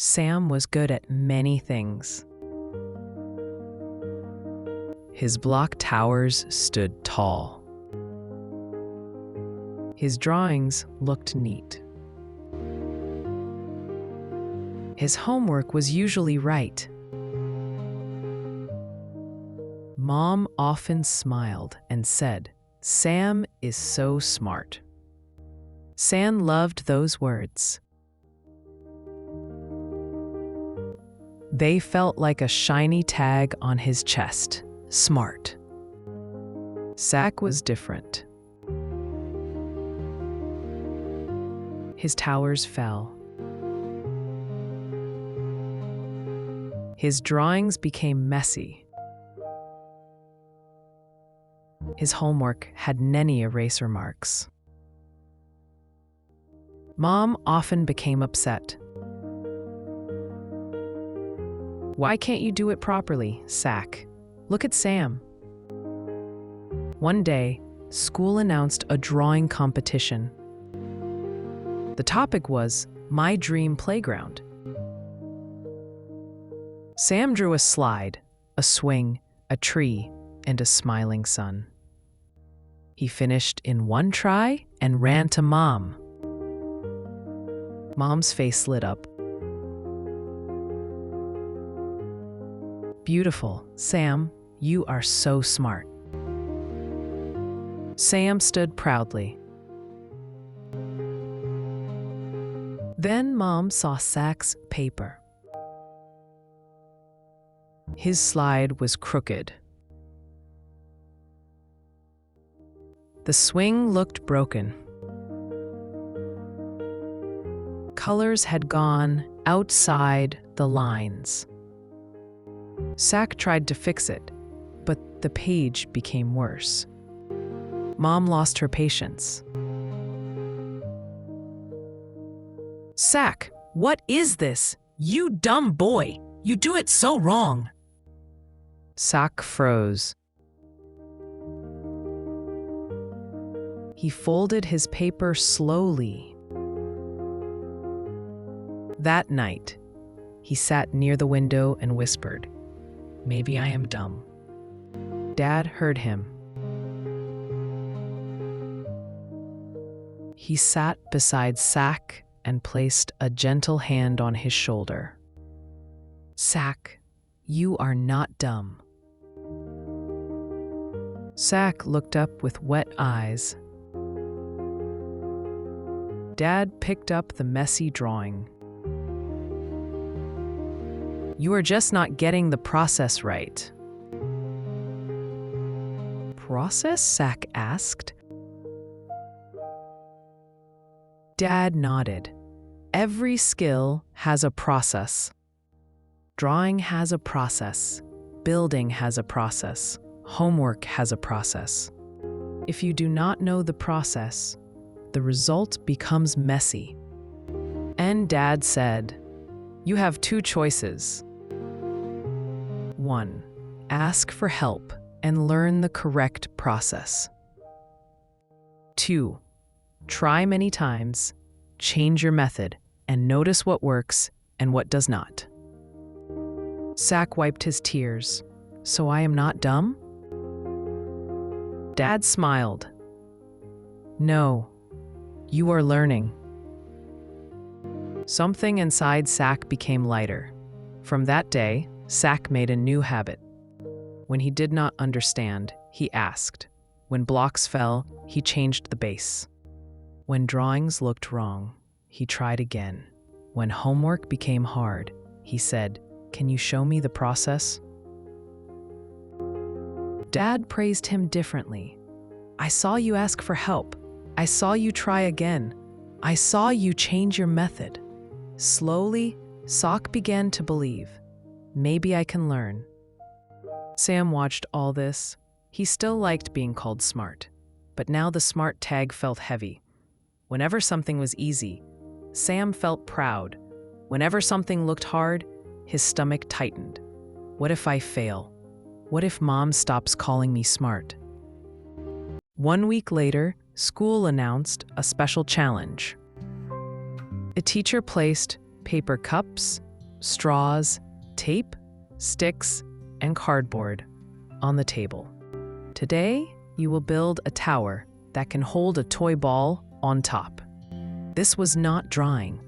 Sam was good at many things. His block towers stood tall. His drawings looked neat. His homework was usually right. Mom often smiled and said, "Sam is so smart." Sam loved those words. They felt like a shiny tag on his chest. Smart. Sak was different. His towers fell. His drawings became messy. His homework had many eraser marks. Mom often became upset. "Why can't you do it properly, Sak? Look at Sam." One day, school announced a drawing competition. The topic was My Dream Playground. Sam drew a slide, a swing, a tree, and a smiling sun. He finished in one try and ran to Mom. Mom's face lit up. "Beautiful, Sam. You are so smart." Sam stood proudly. Then Mom saw Sak's paper. His slide was crooked. The swing looked broken. Colors had gone outside the lines. Sak tried to fix it, but the page became worse. Mom lost her patience. "Sak, what is this? You dumb boy! You do it so wrong!" Sak froze. He folded his paper slowly. That night, he sat near the window and whispered, "Maybe I am dumb." Dad heard him. He sat beside Sak and placed a gentle hand on his shoulder. "Sak, you are not dumb." Sak looked up with wet eyes. Dad picked up the messy drawing. "You are just not getting the process right." "Process?" Sak asked. Dad nodded. "Every skill has a process. Drawing has a process. Building has a process. Homework has a process. If you do not know the process, the result becomes messy." And Dad said, "You have two choices. 1. Ask for help and learn the correct process. 2. Try many times, change your method, and notice what works and what does not." Sak wiped his tears. "So I am not dumb?" Dad smiled. "No, you are learning." Something inside Sak became lighter. From that day, Sak made a new habit. When he did not understand, he asked. When blocks fell, he changed the base. When drawings looked wrong, he tried again. When homework became hard, he said, "Can you show me the process?" Dad praised him differently. "I saw you ask for help. I saw you try again. I saw you change your method." Slowly, Sak began to believe, "Maybe I can learn." Sam watched all this. He still liked being called smart, but now the smart tag felt heavy. Whenever something was easy, Sam felt proud. Whenever something looked hard, his stomach tightened. What if I fail? What if Mom stops calling me smart? 1 week later, school announced a special challenge. A teacher placed paper cups, straws, tape, sticks, and cardboard on the table. Today, you will build a tower that can hold a toy ball on top. This was not drawing.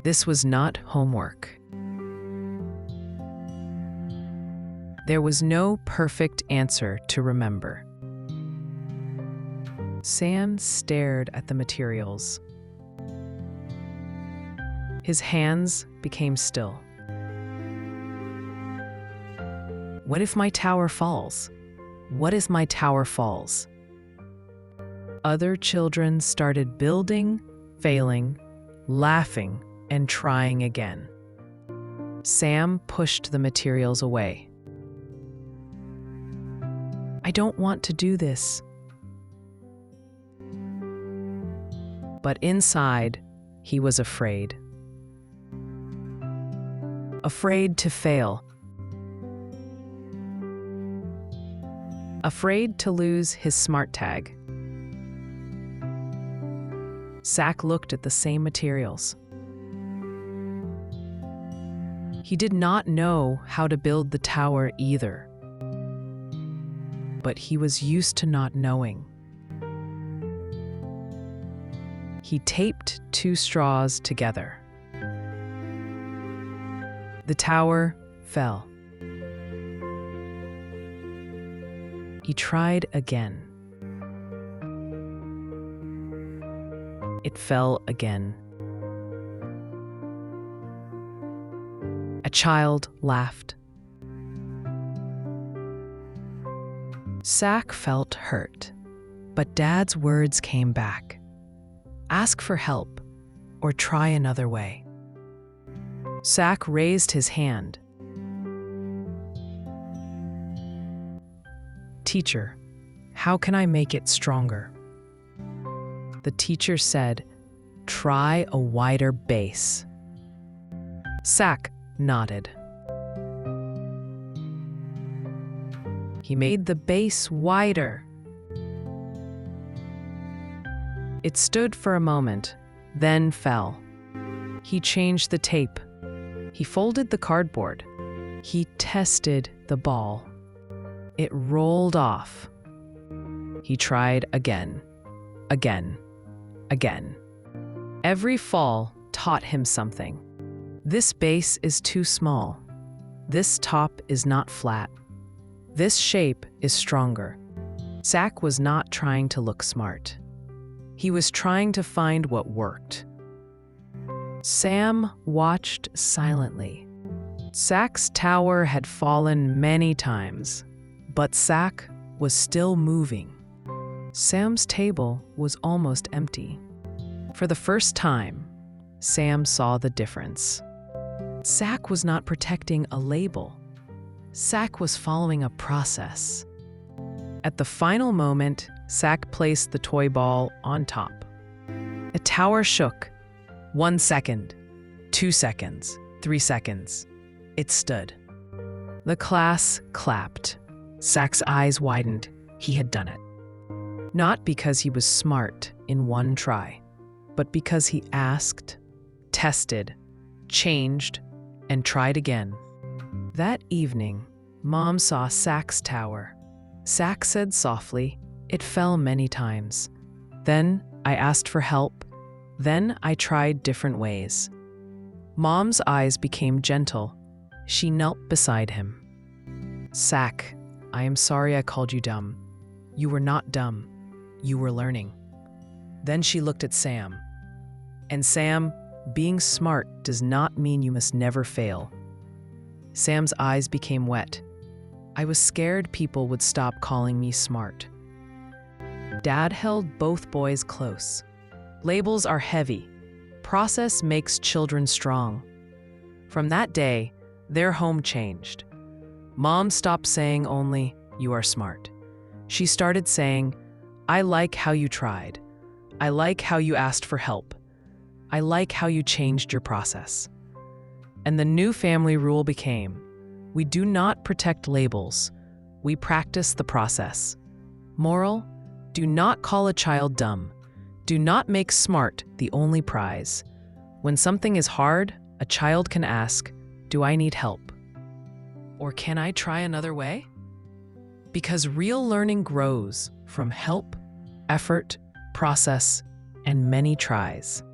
This was not homework. There was no perfect answer to remember. Sam stared at the materials. His hands became still. What if my tower falls? What if my tower falls? Other children started building, failing, laughing, and trying again. Sam pushed the materials away. I don't want to do this. But inside, he was afraid. Afraid to fail. Afraid to lose his smart tag. Sak looked at the same materials. He did not know how to build the tower either. But he was used to not knowing. He taped 2 straws together. The tower fell. He tried again. It fell again. A child laughed. Sak felt hurt, but Dad's words came back. Ask for help, or try another way. Sak raised his hand. Teacher, how can I make it stronger? The teacher said, try a wider base. Sak nodded. He made the base wider. It stood for a moment, then fell. He changed the tape. He folded the cardboard. He tested the ball. It rolled off. He tried again, again, again. Every fall taught him something. This base is too small. This top is not flat. This shape is stronger. Sak was not trying to look smart. He was trying to find what worked. Sam watched silently. Sak's tower had fallen many times, but Sak was still moving. Sam's table was almost empty. For the first time, Sam saw the difference. Sak was not protecting a label. Sak was following a process. At the final moment, Sak placed the toy ball on top. The tower shook. 1 second, 2 seconds, 3 seconds. It stood. The class clapped. Sak's eyes widened. He had done it. Not because he was smart in one try, but because he asked, tested, changed, and tried again. That evening, Mom saw Sak's tower. Sak said softly, "It fell many times. Then I asked for help. Then I tried different ways." Mom's eyes became gentle. She knelt beside him. "Sak, I am sorry I called you dumb. You were not dumb. You were learning." Then she looked at Sam. "And Sam, being smart does not mean you must never fail." Sam's eyes became wet. "I was scared people would stop calling me smart." Dad held both boys close. Labels are heavy. Process makes children strong. From that day, their home changed. Mom stopped saying only, "You are smart." She started saying, "I like how you tried. I like how you asked for help. I like how you changed your process." And the new family rule became, we do not protect labels. We practice the process. Moral, do not call a child dumb. Do not make smart the only prize. When something is hard, a child can ask, "Do I need help?" Or "Can I try another way?" Because real learning grows from help, effort, process, and many tries.